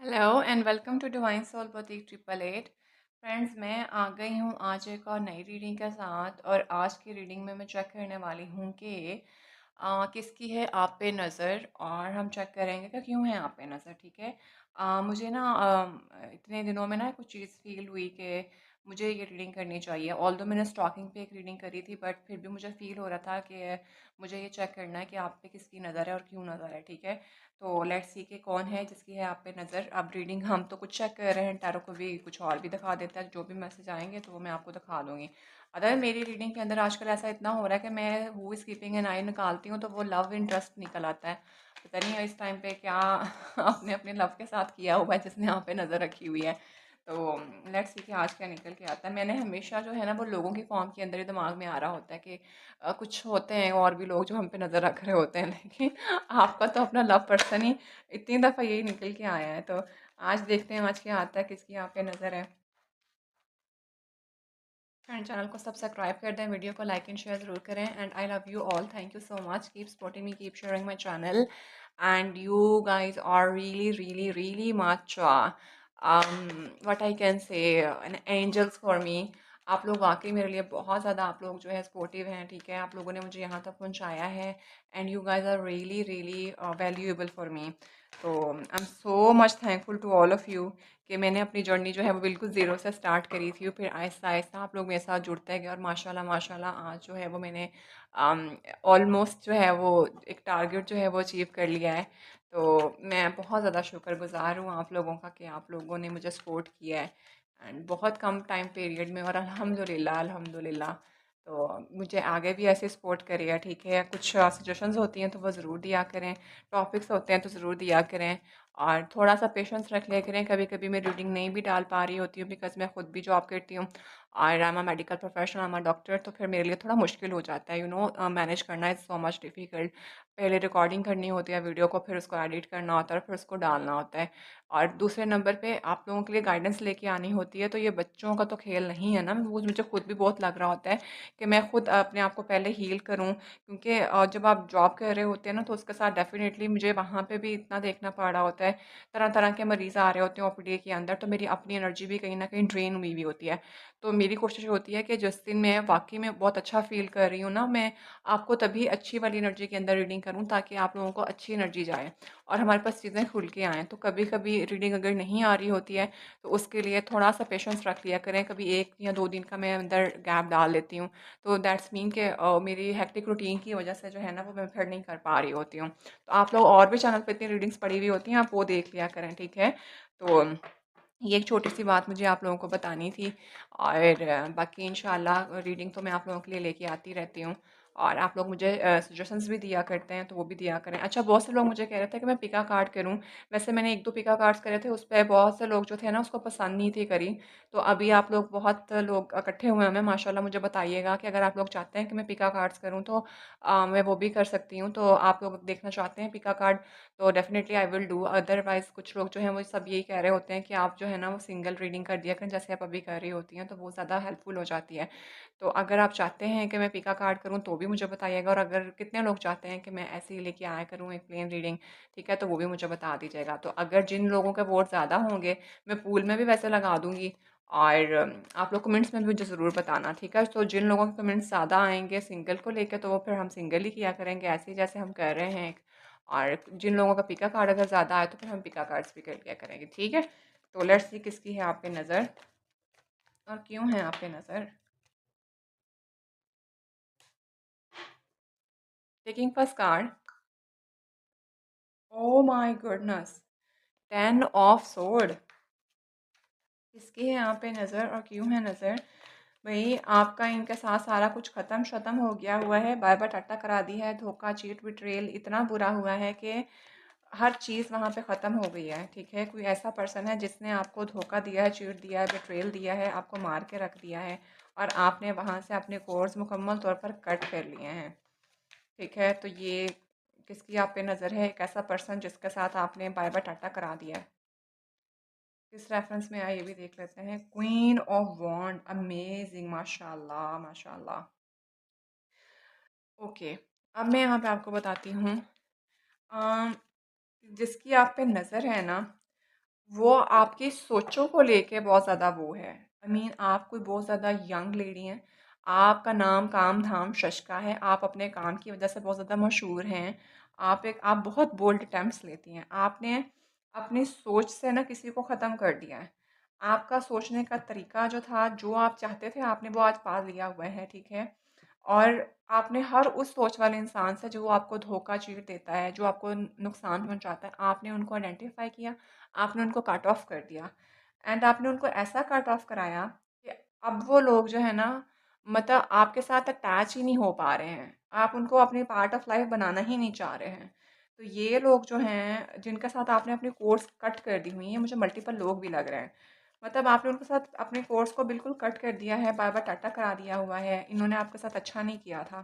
Hello and welcome to divine soul boutique 888। Friends, मैं आ गई हूँ आज एक और नई रीडिंग के साथ। और आज की रीडिंग में मैं चेक करने वाली हूँ कि किसकी है आप पे नज़र। और हम चेक करेंगे कि क्यों है आप पे नज़र। ठीक है। मुझे ना इतने दिनों में ना कुछ चीज़ फील हुई कि मुझे ये रीडिंग करनी चाहिए। ऑल्दो मैंने स्टॉकिंग पे एक रीडिंग करी थी, बट फिर भी मुझे फील हो रहा था कि मुझे ये चेक करना है कि आप पे किसकी नज़र है और क्यों नज़र है। ठीक है। तो लेट्स सी कि कौन है जिसकी है आप पे नज़र। अब रीडिंग हम तो कुछ चेक कर रहे हैं, टैरो को भी कुछ और भी दिखा देता है। जो भी मैसेज आएंगे तो वो मैं आपको दिखा दूंगी। अदर मेरी रीडिंग के अंदर आजकल ऐसा इतना हो रहा है कि मैं हु इज़ कीपिंग एन आई निकालती हूँ तो वो लव इंटरेस्ट निकल आता है। पता नहीं इस टाइम पे क्या आपने अपने लव के साथ किया हुआ है जिसने आप पे नज़र रखी हुई है। तो लेट्स सी कि आज क्या निकल के आता है। मैंने हमेशा जो है ना वो लोगों की फॉर्म के अंदर ही दिमाग में आ रहा होता है कि कुछ होते हैं और भी लोग जो हम पे नज़र रख रहे होते हैं, लेकिन आपका तो अपना लव पर्सन ही इतनी दफ़ा यही निकल के आया है। तो आज देखते हैं आज क्या आता है, किसकी आप पे नज़र है। फ्रेंड, चैनल को सब्सक्राइब कर दें, वीडियो को लाइक एंड शेयर ज़रूर करें। And I love you all, thank you so much, keep supporting me, keep sharing my channel. And you guys are really really really much what I can say an angels for me. आप लोग वाकई मेरे लिए बहुत ज़्यादा, आप लोग जो है सपोर्टिव हैं। ठीक है। आप लोगों ने मुझे यहाँ तक पहुँचाया है। And you guys are really really valuable for me. तो I am so much thankful to all of you कि मैंने अपनी जर्नी जो है वो बिल्कुल ज़ीरो से स्टार्ट करी थी। फिर आहिस्ता आहिस्ता आप लोग मेरे साथ जुड़ते गए और माशाल्लाह माशाल्लाह आज जो है वो मैंने ऑलमोस्ट जो है वो एक टारगेट जो है वो अचीव कर लिया है। तो मैं बहुत ज़्यादा शुक्रगुज़ार हूँ आप लोगों का कि आप लोगों ने मुझे सपोर्ट किया है। एंड बहुत कम टाइम पीरियड में, और अल्हम्दुलिल्लाह अल्हम्दुलिल्लाह। तो मुझे आगे भी ऐसे सपोर्ट करिए। ठीक है। कुछ सजेशंस होती हैं तो वो ज़रूर दिया करें, टॉपिक्स होते हैं तो ज़रूर दिया करें। और थोड़ा सा पेशेंस रख लिया करें। कभी कभी मैं रीडिंग नहीं भी डाल पा रही होती हूँ बिकॉज मैं खुद भी जॉब करती हूँ और I am a medical professional, I am a doctor. तो फिर मेरे लिए थोड़ा मुश्किल हो जाता है, मैनेज करना इज़ सो मच डिफ़िकल्ट। पहले रिकॉर्डिंग करनी होती है वीडियो को, फिर उसको एडिट करना होता है और फिर उसको डालना होता है। और दूसरे नंबर पे आप लोगों के लिए गाइडेंस लेके आनी होती है। तो ये बच्चों का तो खेल नहीं है ना। वो मुझे खुद भी बहुत लग रहा होता है कि मैं खुद अपने आप को पहले हील करूँ, क्योंकि जब आप जॉब कर रहे होते हैं ना तो उसके साथ डेफिनेटली मुझे वहाँ पे भी इतना देखना पड़ रहा होता है। तरह तरह के मरीज़ आ रहे होते हैं ओपीडी के अंदर, तो मेरी अपनी एनर्जी भी कहीं न कहीं ड्रेन हुई हुई होती है। तो मेरी कोशिश होती है कि जिस दिन मैं वाक़ई में बहुत अच्छा फ़ील कर रही हूँ ना, मैं आपको तभी अच्छी वाली एनर्जी के अंदर रीडिंग करूँ ताकि आप लोगों को अच्छी एनर्जी जाए और हमारे पास चीज़ें खुल के आएँ। तो कभी-कभी रीडिंग अगर नहीं आ रही होती है तो उसके लिए थोड़ा-सा पेशेंस रख लिया करें। कभी 1 या 2 दिन का मैं अंदर गैप डाल लेती हूँ। तो दैट्स मीन कि मेरी हेक्टिक रूटीन की वज़ह से जो है ना वो मैं फिर नहीं कर पा रही होती हूँ। तो आप लोग और भी चैनल पे इतनी रीडिंग्स पड़ी हुई होती हैं, आप वो देख लिया करें। ठीक है। तो ये एक छोटी-सी बात मुझे आप लोगों को बतानी थी। और बाकी इंशाल्लाह रीडिंग तो मैं आप लोगों के लिए लेके आती रहती हूँ। और आप लोग मुझे सजेशंस भी दिया करते हैं तो वो भी दिया करें। अच्छा, बहुत से लोग मुझे कह रहे थे कि मैं पिका कार्ड करूँ। वैसे मैंने 1-2 पिका कार्ड्स करे थे, उस पे बहुत से लोग जो थे ना उसको पसंद नहीं थी करी। तो अभी आप लोग बहुत लोग इकट्ठे हुए हैं माशाल्लाह। मुझे बताइएगा कि अगर आप लोग चाहते हैं कि मैं पिका कार्ड्स करूँ तो मैं वो भी कर सकती हूँ। तो आप लोग देखना चाहते हैं पिका कार्ड तो definitely I will do. Otherwise कुछ लोग जो हैं वो सब यही कह रहे होते हैं कि आप जो है ना वो सिंगल रीडिंग कर दिया करें जैसे आप अभी कर रही होती हैं, तो वो ज़्यादा हेल्पफुल हो जाती है। तो अगर आप चाहते हैं कि मैं पिका कार्ड करूँ तो भी मुझे बताइएगा। और अगर कितने लोग चाहते हैं कि मैं ऐसे ही लेके आया करूँ एक प्लेन रीडिंग, ठीक है, तो वो भी मुझे बता दीजिएगा। तो अगर जिन लोगों के वोट ज़्यादा होंगे मैं पूल में भी वैसे लगा दूँगी। और आप लोग कमेंट्स में भी मुझे ज़रूर बताना। ठीक है। तो जिन लोगों के कमेंट्स ज़्यादा आएँगे सिंगल को लेके तो वो फिर हम सिंगल ही किया करेंगे, ऐसे ही जैसे हम कर रहे हैं। और जिन लोगों का पिका कार्ड अगर ज़्यादा आए तो फिर हम पिका कार्ड्स भी कर लिया करेंगे। ठीक है। तो लेट्स सी किसकी है आप पे नज़र और क्यों है आप पे नज़र। Taking first card. Oh my goodness, 10 of sword. किसकी है आप पे नज़र और क्यों है नज़र। भाई, आपका इनके साथ सारा कुछ ख़त्म शतम हो गया हुआ है, बाय बाय टाटा करा दी है। धोखा, चीट, बिट्रेल इतना बुरा हुआ है कि हर चीज़ वहाँ पे ख़त्म हो गई है। ठीक है। कोई ऐसा पर्सन है जिसने आपको धोखा दिया है, चीट दिया है, बिट्रेल दिया है, आपको मार के रख दिया है और आपने वहाँ से अपने कोर्स मुकम्मल तौर पर कट कर लिए हैं। ठीक है। तो ये किसकी आप पे नज़र है, एक ऐसा पर्सन जिसके साथ आपने बाय बाय टाटा करा दिया है। किस रेफरेंस में आए ये भी देख लेते हैं। क्वीन ऑफ वॉन्ड, अमेजिंग, माशाल्लाह माशाल्लाह। ओके, अब मैं यहाँ पे आपको बताती हूँ। अम, जिसकी आप पे नज़र है ना वो आपकी सोचों को लेके बहुत ज़्यादा वो है। आई मीन आप कोई बहुत ज़्यादा यंग लेडी हैं, आपका नाम काम धाम शशका है, आप अपने काम की वजह से बहुत ज़्यादा मशहूर हैं। आप बहुत बोल्ड अटेम्प्ट्स लेती हैं। आपने अपनी सोच से ना किसी को ख़त्म कर दिया है। आपका सोचने का तरीका जो था, जो आप चाहते थे, आपने वो आज पा लिया हुआ है, ठीक है। और आपने हर उस सोच वाले इंसान से जो आपको धोखा चीट देता है, जो आपको नुकसान पहुंचाता है, आपने उनको आइडेंटिफाई किया, आपने उनको कट ऑफ कर दिया। एंड आपने उनको ऐसा कट ऑफ कराया कि अब वो लोग जो है ना, मतलब आपके साथ अटैच ही नहीं हो पा रहे हैं। आप उनको अपनी पार्ट ऑफ लाइफ बनाना ही नहीं चाह रहे हैं। तो ये लोग जो हैं जिनके साथ आपने अपनी कोर्स कट कर दी हुई है, मुझे मल्टीपल लोग भी लग रहे हैं। मतलब आपने उनके साथ अपने कोर्स को बिल्कुल कट कर दिया है, बाय बाय टाटा करा दिया हुआ है। इन्होंने आपके साथ अच्छा नहीं किया था,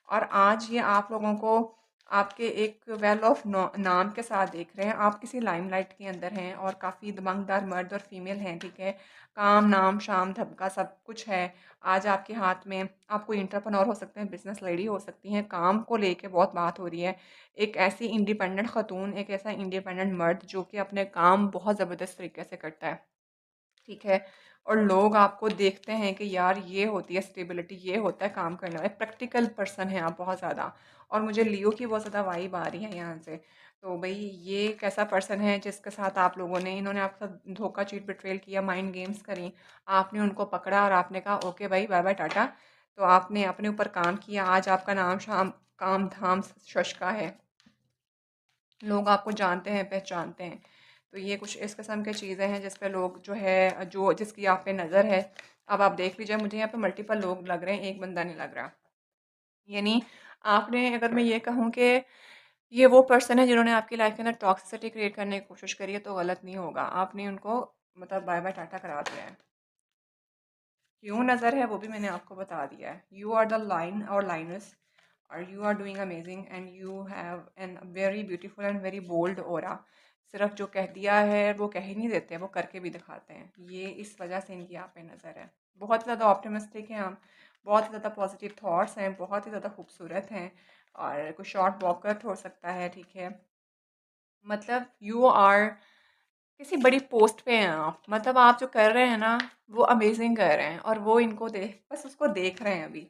और आज ये आप लोगों को आपके एक वेल ऑफ नाम के साथ देख रहे हैं। आप किसी लाइमलाइट के अंदर हैं और काफ़ी दबंगदार मर्द और फीमेल हैं, ठीक है। काम नाम शाम धबका सब कुछ है आज आपके हाथ में। आप कोई इंटरप्रेन्योर हो सकते हैं, बिजनेस लेडी हो सकती हैं। काम को लेके बहुत बात हो रही है। एक ऐसी इंडिपेंडेंट खतून, एक ऐसा इंडिपेंडेंट मर्द जो कि अपने काम बहुत ज़बरदस्त तरीके से करता है, ठीक है। और लोग आपको देखते हैं कि यार ये होती है स्टेबिलिटी, ये होता है काम करने वाला, प्रैक्टिकल पर्सन है आप बहुत ज़्यादा। और मुझे लियो की बहुत ज़्यादा वाइब आ रही है यहाँ से। तो भाई ये कैसा पर्सन है जिसके साथ आप लोगों ने, इन्होंने आपके साथ धोखा चीट बिट्रेल किया, माइंड गेम्स करी। आपने उनको पकड़ा और आपने कहा ओके भाई बाय बाय टाटा। तो आपने अपने ऊपर काम किया, आज आपका नाम शाम काम धाम शशका है। लोग आपको जानते हैं, पहचानते हैं। तो ये कुछ इस किस्म की चीज़ें हैं जिस पे लोग जो है, जो जिसकी आप पे नज़र है। अब आप देख लीजिए, मुझे यहाँ पे मल्टीपल लोग लग रहे हैं, एक बंदा नहीं लग रहा। यानी आपने, अगर मैं ये कहूँ कि ये वो पर्सन है जिन्होंने आपकी लाइफ के अंदर टॉक्सिसिटी क्रिएट करने की कोशिश करी है, तो गलत नहीं होगा। आपने उनको मतलब बाय बाय टाटा करा दिया है। क्यों नज़र है वो भी मैंने आपको बता दिया है। You are the lion or lioness, और you are doing amazing and you have an very beautiful and very bold aura. सिर्फ जो कह दिया है वो कह ही नहीं देते, वो करके भी दिखाते हैं। ये इस वजह से इनकी आप पे नज़र है। बहुत ही ज़्यादा ऑप्टिमिस्टिक हैं हम, बहुत ही ज़्यादा पॉजिटिव थॉट्स हैं, बहुत ही ज़्यादा खूबसूरत हैं। और कुछ शॉर्ट वॉकर हो सकता है, ठीक है। मतलब यू आर किसी बड़ी पोस्ट पे हैं आप। मतलब आप जो कर रहे हैं ना, वो अमेजिंग कर रहे हैं, और वो इनको देख, बस उसको देख रहे हैं अभी।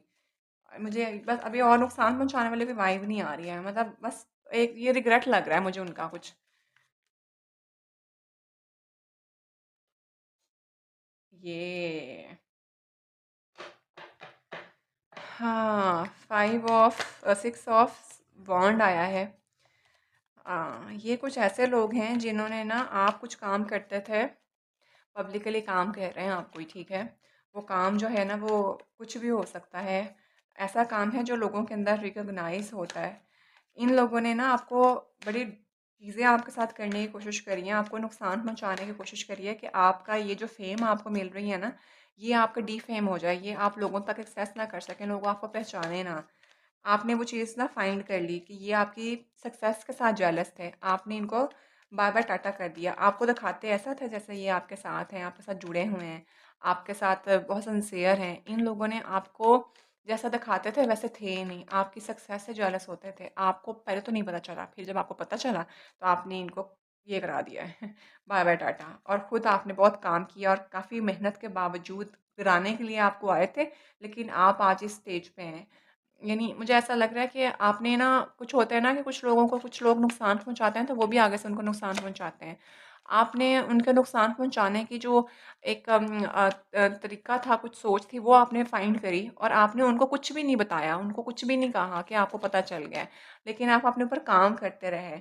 मुझे बस अभी और नुकसान पहुंचाने वाले भी वाइब नहीं आ रही है। मतलब बस एक ये रिग्रेट लग रहा है मुझे उनका कुछ। ये हाँ, 6 ऑफ बॉन्ड आया है। ये कुछ ऐसे लोग हैं जिन्होंने ना, आप कुछ काम करते थे, पब्लिकली काम कह रहे हैं आप कोई, ठीक है। वो काम जो है ना, वो कुछ भी हो सकता है। ऐसा काम है जो लोगों के अंदर रिकॉग्नाइज होता है। इन लोगों ने ना आपको बड़ी चीज़ें आपके साथ करने की कोशिश करी हैं, आपको नुकसान पहुंचाने की कोशिश करी है कि आपका ये जो फेम आपको मिल रही है ना, ये आपका डी फेम हो जाए, ये आप लोगों तक एक्सेस ना कर सकें, लोग आपको पहचाने ना। आपने वो चीज़ ना फाइंड कर ली कि ये आपकी सक्सेस के साथ जेलस थे। आपने इनको बाय बाय टाटा कर दिया। आपको दिखाते ऐसा था जैसे ये आपके साथ हैं, आपके साथ जुड़े हुए हैं, आपके साथ बहुत सिंसियर हैं। इन लोगों ने आपको जैसा दिखाते थे वैसे थे ही नहीं, आपकी सक्सेस से जेलस होते थे। आपको पहले तो नहीं पता चला, फिर जब आपको पता चला तो आपने इनको ये करा दिया है बाय बाय टाटा। और ख़ुद आपने बहुत काम किया और काफ़ी मेहनत के बावजूद गिराने के लिए आपको आए थे, लेकिन आप आज इस स्टेज पे हैं। यानी मुझे ऐसा लग रहा है कि आपने ना, कुछ होता है ना कि कुछ लोगों को कुछ लोग नुकसान पहुंचाते हैं तो वो भी आगे से उनको नुकसान पहुंचाते हैं। आपने उनके नुकसान पहुंचाने की जो एक तरीका था, कुछ सोच थी, वो आपने फाइंड करी, और आपने उनको कुछ भी नहीं बताया, उनको कुछ भी नहीं कहा कि आपको पता चल गया है। लेकिन आप अपने ऊपर काम करते रहे,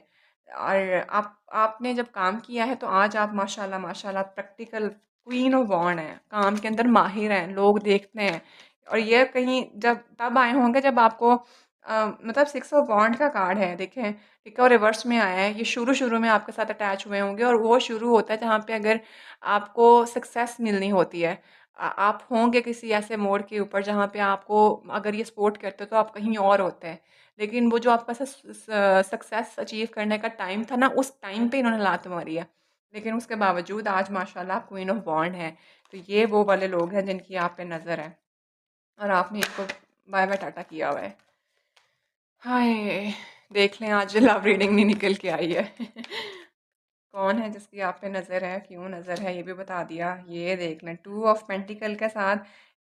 और आपने जब काम किया है तो आज आप माशाल्लाह माशाल्लाह प्रैक्टिकल क्वीन ऑफ बॉन्ड हैं, काम के अंदर माहिर हैं, लोग देखते हैं। और ये कहीं जब तब आए होंगे जब आपको मतलब 6 ऑफ बॉन्ड का कार्ड है, देखें, ठीक है, और रिवर्स में आया है। ये शुरू शुरू में आपके साथ अटैच हुए होंगे, और वो शुरू होता है जहाँ पे अगर आपको सक्सेस मिलनी होती है। आप होंगे किसी ऐसे मोड़ के ऊपर जहाँ पे आपको, अगर ये सपोर्ट करते हो तो आप कहीं और होते हैं। लेकिन वो जो आपका सक्सेस अचीव करने का टाइम था ना, उस टाइम पे इन्होंने लात मारी है। लेकिन उसके बावजूद आज माशाल्लाह क्वीन ऑफ बॉन्ड है। तो ये वो वाले लोग हैं जिनकी आप पे नज़र है, और आपने इनको बाय बाय टाटा किया हुआ है। हाय, देख लें आज लव रीडिंग नहीं निकल के आई है कौन है जिसकी आप पे नज़र है, क्यों नज़र है, ये भी बता दिया। ये देख लें, टू ऑफ पेंटिकल के साथ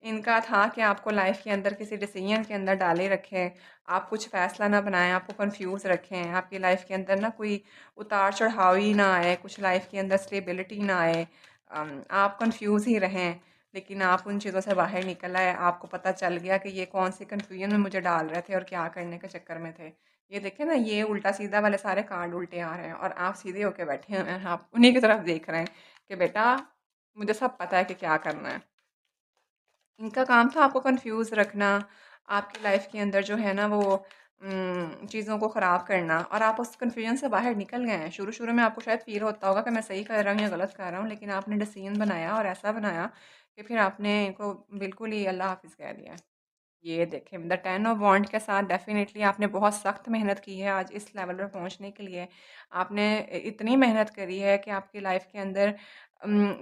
इनका था कि आपको लाइफ के अंदर किसी डिसीजन के अंदर डाले रखें, आप कुछ फैसला ना बनाएं, आपको कंफ्यूज रखें, आपकी लाइफ के अंदर ना कोई उतार चढ़ाव ही ना आए, कुछ लाइफ के अंदर स्टेबिलिटी ना आए, आप कंफ्यूज ही रहें। लेकिन आप उन चीज़ों से बाहर निकल आए, आपको पता चल गया कि ये कौन सी कन्फ्यूजन में मुझे डाल रहे थे और क्या करने के चक्कर में थे। ये देखें ना, ये उल्टा सीधा वाले सारे कार्ड उल्टे आ रहे हैं और आप सीधे होके बैठे हुए हैं, आप उन्हीं की तरफ देख रहे हैं कि बेटा मुझे सब पता है कि क्या करना है। इनका काम था आपको कंफ्यूज रखना, आपकी लाइफ के अंदर जो है ना वो चीज़ों को ख़राब करना, और आप उस कन्फ्यूजन से बाहर निकल गए हैं। शुरू शुरू में आपको शायद फील होता होगा कि मैं सही कर रहा हूँ या गलत कर रहा हूँ, लेकिन आपने डिसीजन बनाया और ऐसा बनाया कि फिर आपने इनको बिल्कुल ही अल्लाह हाफिज़ कह दिया। ये देखें, द टेन ऑफ वॉन्ड के साथ डेफिनेटली आपने बहुत सख्त मेहनत की है आज इस लेवल पर पहुंचने के लिए। आपने इतनी मेहनत करी है कि आपकी लाइफ के अंदर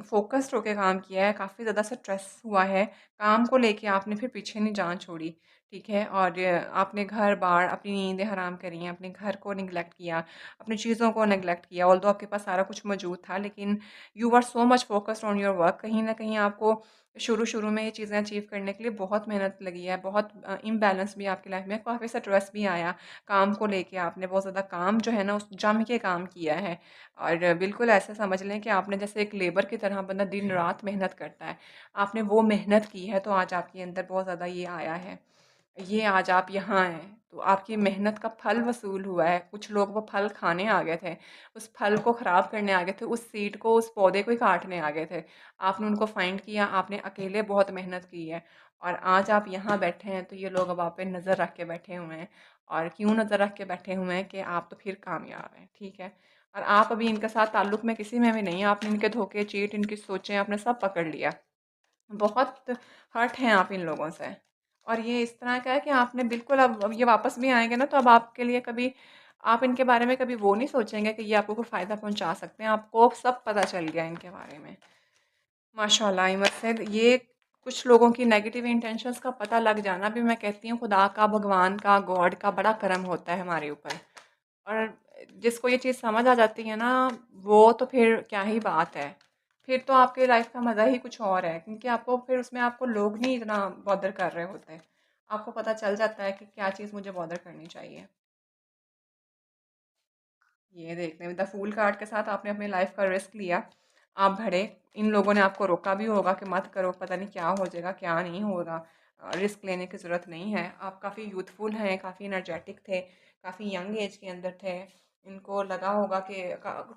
फोकस्ड होकर काम किया है, काफ़ी ज़्यादा स्ट्रेस हुआ है, काम को लेके आपने फिर पीछे नहीं जान छोड़ी। ठीक है, और आपने घर बार अपनी नींदें हराम करी हैं, अपने घर को निगलेक्ट किया, अपनी चीज़ों को निगलेक्ट किया। ऑल्दो आपके पास सारा कुछ मौजूद था, लेकिन you are so much focused on your work. कहीं ना कहीं आपको शुरू-शुरू में ये चीज़ें अचीव करने के लिए बहुत मेहनत लगी है, बहुत इम्बैलेंस भी आपकी लाइफ में, काफ़ी स्ट्रेस भी आया, काम को लेके आपने बहुत ज़्यादा काम जो है ना, उस जम के काम किया है। और बिल्कुल ऐसा समझ लें कि आपने जैसे एक लेबर की तरह बंदा दिन-रात मेहनत करता है, आपने वो मेहनत की है, तो आज आपके अंदर बहुत ज़्यादा ये आया है। ये आज आप यहाँ हैं, तो आपकी मेहनत का फल वसूल हुआ है। कुछ लोग वो फल खाने आ गए थे, उस फल को ख़राब करने आ गए थे, उस सीड को, उस पौधे को ही काटने आ गए थे। आपने उनको फाइंड किया, आपने अकेले बहुत मेहनत की है और आज आप यहाँ बैठे हैं, तो ये लोग अब आप पे नज़र रख के बैठे हुए हैं। और क्यों नज़र रख के बैठे हुए हैं कि आप तो फिर कामयाब हैं, ठीक है? और आप अभी इनके साथ ताल्लुक़ में किसी में भी नहीं हैं, आपने इनके धोखे, चीट, इनकी सोचें आपने सब पकड़ लिया। बहुत हर्ट हैं आप इन लोगों से। और ये इस तरह का है कि आपने बिल्कुल, अब ये वापस भी आएँगे ना, तो अब आपके लिए कभी आप इनके बारे में कभी वो नहीं सोचेंगे कि ये आपको कोई फ़ायदा पहुँचा सकते हैं। आपको अब सब पता चल गया इनके बारे में। माशाल्लाह, आई मस्ट से ये कुछ लोगों की नेगेटिव इंटेंशंस का पता लग जाना भी, मैं कहती हूँ, खुदा का, भगवान का, गॉड का बड़ा करम होता है हमारे ऊपर। और जिसको ये चीज़ समझ आ जाती है ना, वो तो फिर क्या ही बात है। फिर तो आपकी लाइफ का मज़ा ही कुछ और है, क्योंकि आपको फिर उसमें आपको लोग नहीं इतना बॉदर कर रहे होते। आपको पता चल जाता है कि क्या चीज़ मुझे बॉदर करनी चाहिए। ये देखने में द फूल कार्ड के साथ आपने अपनी लाइफ का रिस्क लिया, आप भरे। इन लोगों ने आपको रोका भी होगा कि मत करो, पता नहीं क्या हो जाएगा, क्या नहीं होगा। रिस्क लेने की ज़रूरत नहीं है। आप काफ़ी यूथफुल हैं, काफ़ी एनर्जेटिक थे, काफ़ी यंग एज के अंदर थे। इनको लगा होगा कि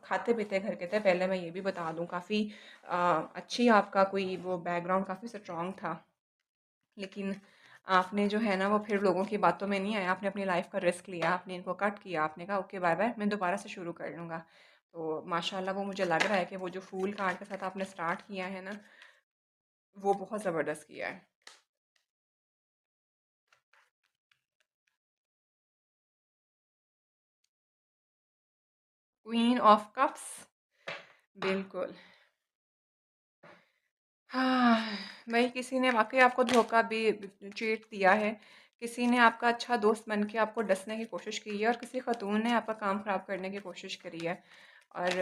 खाते पीते घर के थे, पहले मैं ये भी बता दूं, काफ़ी अच्छी आपका कोई वो बैकग्राउंड काफ़ी स्ट्रॉन्ग था। लेकिन आपने जो है ना, वो फिर लोगों की बातों में नहीं आया, आपने अपनी लाइफ का रिस्क लिया, आपने इनको कट किया, आपने कहा ओके बाय बाय, मैं दोबारा से शुरू कर लूँगा। तो माशाल्लाह वो मुझे लग रहा है कि वो जो फूल कार्ड के साथ आपने स्टार्ट किया है ना, वो बहुत ज़बरदस्त किया है। क्वीन ऑफ कप्स, बिल्कुल। हाँ, वही, किसी ने वाक़ई आपको धोखा भी चीट दिया है। किसी ने आपका अच्छा दोस्त बन के आपको डसने की कोशिश की है और किसी ख़तून ने आपका काम ख़राब करने की कोशिश करी है और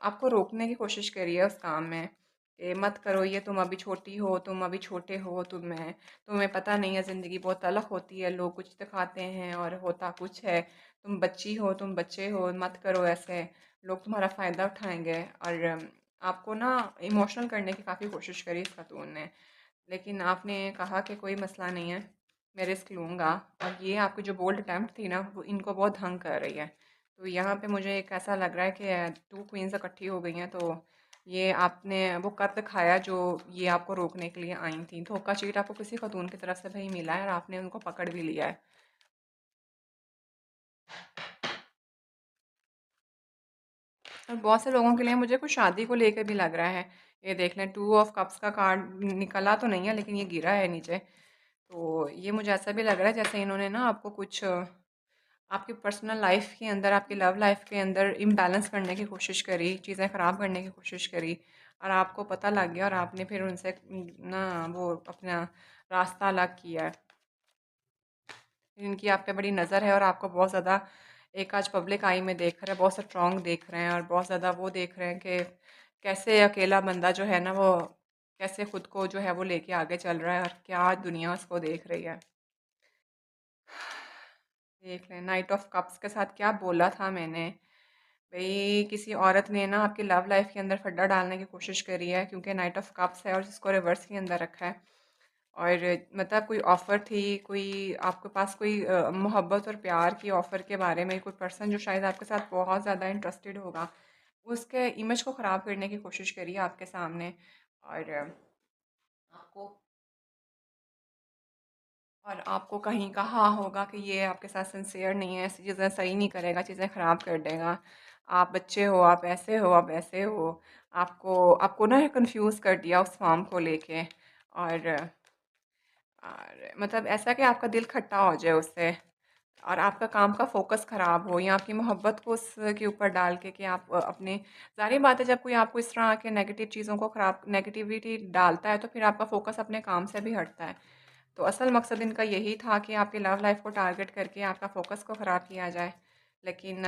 आपको रोकने की कोशिश करी है उस काम में कि मत करो ये, तुम अभी छोटी हो, तुम अभी छोटे हो, तुम्हें पता नहीं है, ज़िंदगी बहुत तलख़ होती है, लोग कुछ दिखाते हैं और होता कुछ है। तुम बच्ची हो, तुम बच्चे हो, मत करो ऐसे, लोग तुम्हारा फ़ायदा उठाएँगे। और आपको ना इमोशनल करने की काफ़ी कोशिश करी इस खातून ने, लेकिन आपने कहा कि कोई मसला नहीं है, मैं रिस्क लूँगा। और ये आपकी जो बोल्ड अटेम्प्ट थी ना, वो इनको बहुत हंग कर रही है। तो यहाँ पे मुझे एक ऐसा लग रहा है कि टू क्वींस इकट्ठी हो गई हैं, तो ये आपने वो कर दिखाया जो ये आपको रोकने के लिए आई थी। धोखा चीट आपको किसी खातून की तरफ से भाई मिला है और आपने उनको पकड़ भी लिया है। और बहुत से लोगों के लिए मुझे कुछ शादी को लेकर भी लग रहा है। ये देख लें, टू ऑफ कप्स का कार्ड निकला तो नहीं है, लेकिन ये गिरा है नीचे। तो ये मुझे ऐसा भी लग रहा है जैसे इन्होंने ना आपको कुछ आपकी पर्सनल लाइफ के अंदर, आपकी लव लाइफ के अंदर इम्बैलेंस करने की कोशिश करी, चीज़ें ख़राब करने की कोशिश करी और आपको पता लग गया और आपने फिर उनसे ना वो अपना रास्ता अलग किया है। इनकी आप पे बड़ी नज़र है और आपको बहुत ज़्यादा एक आज पब्लिक आई में देख रहे हैं, बहुत स्ट्रॉन्ग देख रहे हैं और बहुत ज़्यादा वो देख रहे हैं कि कैसे अकेला बंदा जो है ना वो कैसे खुद को जो है वो लेके आगे चल रहा है और क्या दुनिया उसको देख रही है। देख लें नाइट ऑफ कप्स के साथ क्या बोला था मैंने। भाई किसी औरत ने ना आपकी लव लाइफ के अंदर फड्डा डालने की कोशिश करी है, क्योंकि नाइट ऑफ कप्स है और जिसको रिवर्स के अंदर रखा है। और मतलब कोई ऑफ़र थी, कोई आपके पास कोई मोहब्बत और प्यार की ऑफ़र के बारे में कोई पर्सन जो शायद आपके साथ बहुत ज़्यादा इंटरेस्टेड होगा, उसके इमेज को ख़राब करने की कोशिश करी है आपके सामने। और आपको आपको कहीं कहा होगा कि ये आपके साथ सिंसियर नहीं है, ऐसी चीज़ें सही नहीं करेगा, चीज़ें ख़राब कर देगा। आप बच्चे हो, आप ऐसे हो, आप वैसे हो। आपको आपको ना कंफ्यूज कर दिया उस फॉर्म को लेके। और मतलब ऐसा कि आपका दिल खट्टा हो जाए उससे और आपका काम का फ़ोकस ख़राब हो या आपकी मोहब्बत को उसके ऊपर डाल के कि आप अपने ज़ाहिर बात है जब कोई आपको इस तरह के नेगेटिव चीज़ों को ख़राब नेगेटिविटी डालता है तो फिर आपका फ़ोकस अपने काम से भी हटता है। तो असल मकसद इनका यही था कि आपकी लव लाइफ को टारगेट करके आपका फ़ोकस को ख़राब किया जाए। लेकिन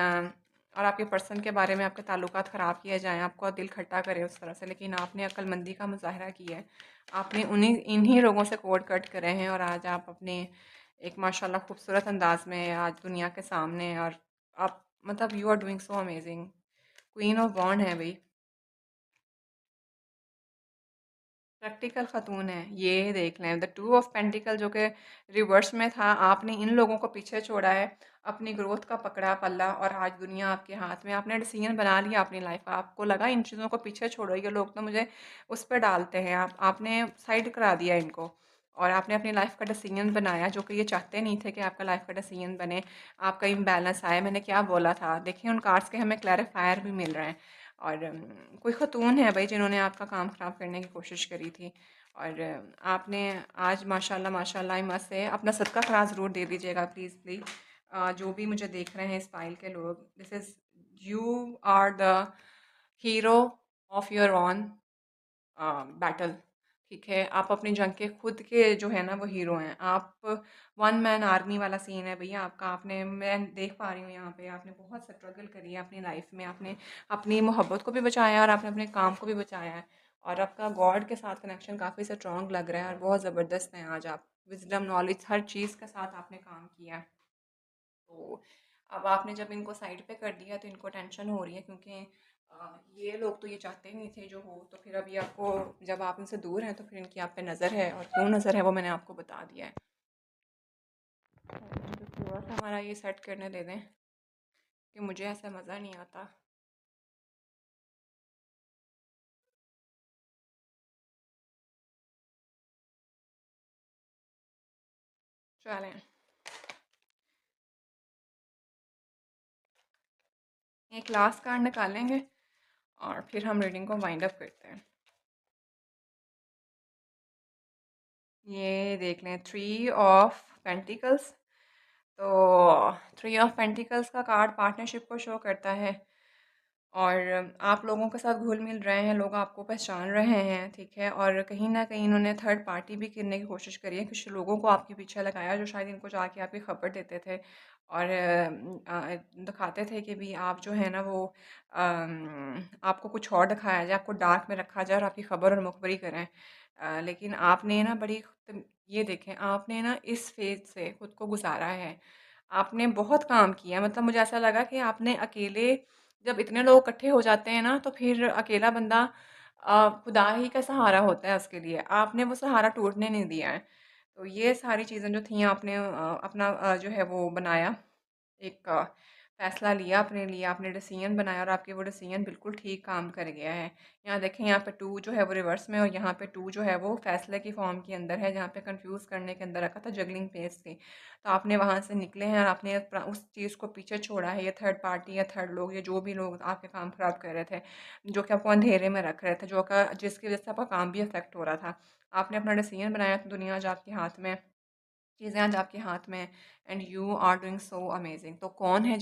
और आपके पर्सन के बारे में आपके ताल्लुकात ख़राब किए जाएँ, आपका दिल खट्टा करे उस तरह से। लेकिन आपने अक्लमंदी का मुज़ाहरा किया है। आपने उन्हीं इन्हीं लोगों से कोड कट करे हैं और आज आप अपने एक माशाल्लाह खूबसूरत अंदाज़ में आज दुनिया के सामने और आप मतलब you are doing so amazing. Queen of bond है भई। प्रैक्टिकल खातून है, ये देख लें द टू ऑफ पेंटिकल जो कि रिवर्स में था, आपने इन लोगों को पीछे छोड़ा है, अपनी ग्रोथ का पकड़ा पल्ला और आज दुनिया आपके हाथ में, आपने डिसीजन बना लिया अपनी लाइफ का, आपको लगा इन चीज़ों को पीछे छोड़ो, ये लोग तो मुझे उस पर डालते हैं, आपने साइड करा दिया इनको और आपने अपनी लाइफ का डिसीजन बनाया जो कि ये चाहते नहीं थे कि आपका लाइफ का डिसीजन बने। आपका इम्बैलेंस आया, मैंने क्या बोला था, देखिए उन कार्ड्स के हमें क्लैरिफायर भी मिल रहे हैं। और कोई ख़तून है भाई जिन्होंने आपका काम ख़राब करने की कोशिश करी थी और आपने आज माशाल्लाह माशाल्लाह मस्त से अपना सदका खरा ज़रूर दे दीजिएगा प्लीज़ प्लीज़। जो भी मुझे देख रहे हैं इस फाइल के लोग, this is you are the hero of your own battle. ठीक है, आप अपनी जंग के खुद के जो है ना वो हीरो हैं। आप वन मैन आर्मी वाला सीन है भैया आपका। आपने मैं देख पा रही हूँ यहाँ पे आपने बहुत स्ट्रगल करी है अपनी लाइफ में। आपने अपनी मोहब्बत को भी बचाया और आपने अपने काम को भी बचाया है और आपका गॉड के साथ कनेक्शन काफ़ी स्ट्रॉन्ग लग रहा है और बहुत ज़बरदस्त है आज आप। विजडम नॉलेज हर चीज़ के साथ आपने काम किया है। तो अब आपने जब इनको साइड पे कर दिया तो इनको टेंशन हो रही है, क्योंकि ये लोग तो ये चाहते नहीं थे जो हो, तो फिर अभी आपको जब आप इनसे दूर हैं तो फिर इनकी आप पे नज़र है और क्यों नज़र है वो मैंने आपको बता दिया है। और मुझे थोड़ा सा हमारा ये सेट करने दे दें कि मुझे ऐसा मज़ा नहीं आता। चलें एक लास्ट कार्ड निकालेंगे और फिर हम रीडिंग को वाइंड अप करते हैं। ये देख लें थ्री ऑफ पेंटिकल्स। तो थ्री ऑफ पेंटिकल्स का कार्ड पार्टनरशिप को शो करता है और आप लोगों के साथ घुल मिल रहे हैं, लोग आपको पहचान रहे हैं, ठीक है। और कहीं ना कहीं इन्होंने थर्ड पार्टी भी करने की कोशिश करी है, कुछ लोगों को आपके पीछे लगाया जो शायद इनको जाके आपकी खबर देते थे और दिखाते थे कि भी आप जो है ना वो आपको कुछ और दिखाया जाए, आपको डार्क में रखा जाए और आपकी खबर और मुखबरी करें। लेकिन आपने ना ये देखें आपने ना इस फेज से खुद को गुजारा है। आपने बहुत काम किया, मतलब मुझे ऐसा लगा कि आपने अकेले जब इतने लोग इकट्ठे हो जाते हैं ना तो फिर अकेला बंदा खुदा ही का सहारा होता है उसके लिए। आपने वो सहारा टूटने नहीं दिया है। तो ये सारी चीज़ें जो थी आपने अपना जो है वो बनाया, एक फ़ैसला लिया अपने लिए, आपने डिसीजन बनाया और आपके वो डिसीजन बिल्कुल ठीक काम कर गया है। यहाँ देखें यहाँ पे 2 जो है वो रिवर्स में और यहाँ पे 2 जो है वो फ़ैसले की फ़ॉर्म के अंदर है, जहाँ पे कन्फ्यूज़ करने के अंदर रखा था जगलिंग पेज थी। तो आपने वहाँ से निकले हैं और आपने उस चीज़ को पीछे छोड़ा है। ये थर्ड पार्टी या थर्ड लोग, ये जो भी लोग आपके काम ख़राब कर रहे थे, जो कि आपको अंधेरे में रख रहे थे, जिसकी वज़ह से आपका काम भी अफ़ेक्ट हो रहा था। आपने अपना डिसीजन बनाया तो दुनिया आज आपके हाथ में, चीज़ें आज आपके हाथ में and you are doing so amazing. तो कौन है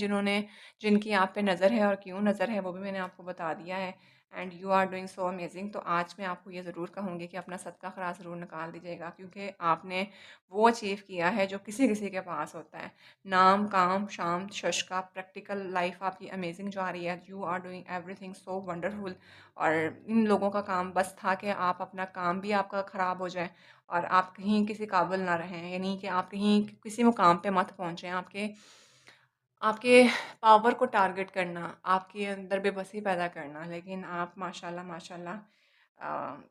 जिनकी आप पे नज़र है और क्यों नज़र है वो भी मैंने आपको बता दिया है। And you are doing so amazing. तो आज मैं आपको ये ज़रूर कहूँगी कि अपना सदका खरा ज़रूर निकाल दीजिएगा, क्योंकि आपने वो अचीव किया है जो किसी किसी के पास होता है। नाम, काम, शाम, शश का प्रैक्टिकल लाइफ आपकी अमेजिंग जा रही है। You are doing everything so wonderful. और इन लोगों का काम बस था कि आप अपना काम भी आपका ख़राब हो जाए और आप कहीं किसी काबिल ना रहें, यानी कि आप कहीं किसी मुकाम पे मत पहुँचें। आपके आपके पावर को टारगेट करना, आपके अंदर बेबसी पैदा करना, लेकिन आप माशाल्लाह माशाल्लाह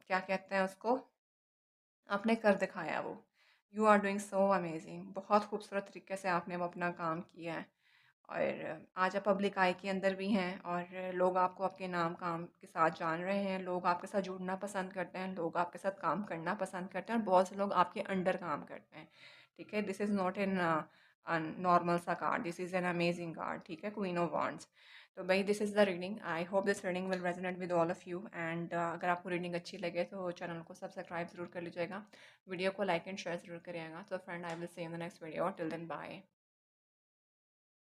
क्या कहते हैं उसको, आपने कर दिखाया वो। You are doing so amazing. बहुत खूबसूरत तरीके से आपने वो अपना काम किया है और आज आप पब्लिक आई के अंदर भी हैं और लोग आपको आपके नाम काम के साथ जान रहे हैं। लोग आपके साथ जुड़ना पसंद करते हैं, लोग आपके साथ काम करना पसंद करते हैं और बहुत से लोग आपके अंडर काम करते हैं। ठीक है, this is not an normal सा card, this is an amazing card. ठीक है, क्वीन ऑफ वॉन्ड्स। तो भाई this is the reading. I hope this reading will resonate with all of you and अगर आपको रीडिंग अच्छी लगे तो चैनल को सब्सक्राइब ज़रूर कर लीजिएगा, वीडियो को लाइक एंड शेयर ज़रूर करिएगा। तो friend, I will see you in the next video. Till then bye.